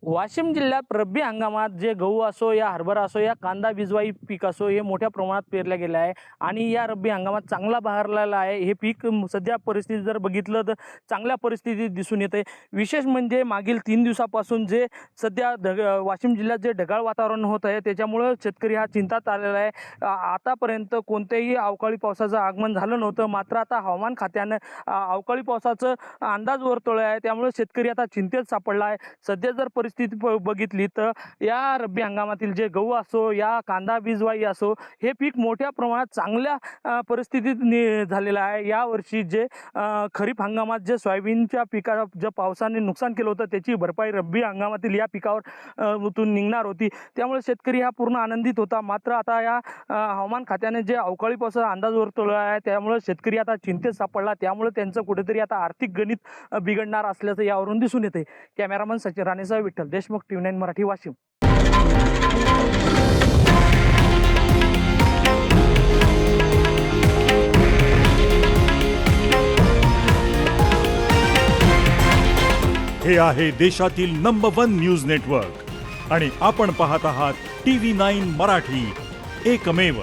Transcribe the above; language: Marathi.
वाशिम जिल्ह्यात रब्बी हंगामात जे गहू असो या हरभरा असो या कांदा बिजवाई पीक असो हे मोठ्या प्रमाणात पेरलं गेलं आहे आणि या रब्बी हंगामात चांगला बहरलेला आहे। हे पीक सध्या परिस्थिती जर बघितलं तर चांगल्या परिस्थितीत दिसून येते। विशेष म्हणजे मागील 3 दिवसापासून जे सध्या वाशिम जिल्ह्यात जे ढगाळ वातावरण होत आहे त्याच्यामुळे शेतकरी हा चिंतात आलेला आहे। आतापर्यंत कोणत्याही अवकाळी पावसाचं आगमन झालं नव्हतं, मात्र आता हवामान खात्यानं अवकाळी पावसाचं अंदाज वर्तवला आहे, त्यामुळे शेतकरी आता चिंतेत सापडला आहे। सध्या जर परिस्थिती बघितली तर या रब्बी हंगामातील जे गहू असो या कांदा बिजवाई असो हे पीक मोठ्या प्रमाणात चांगल्या परिस्थितीत झालेलं आहे। या वर्षी जे खरीप हंगामात जे सोयाबीनच्या पिकाला जे पावसाने नुकसान केलं होतं त्याची भरपाई रब्बी हंगामातील या पिकावर तून निघणार होती, त्यामुळे शेतकरी हा पूर्ण आनंदित होता। मात्र आता या हवामान खात्याने जे अवकाळी पावसाचा अंदाज वर्तवला आहे त्यामुळे शेतकरी आता चिंतेत सापडला, त्यामुळे त्यांचं कुठेतरी आता आर्थिक गणित बिघडणार असल्याचं यावरून दिसून येते। कॅमेरामन सचिन राणेसह विठ्ठल देशमुख, TV9 मराठी, वाशिम। हे आहे देशातील नंबर 1 न्यूज नेटवर्क आणि आपण पाहत आहात TV9 मराठी, एकमेव।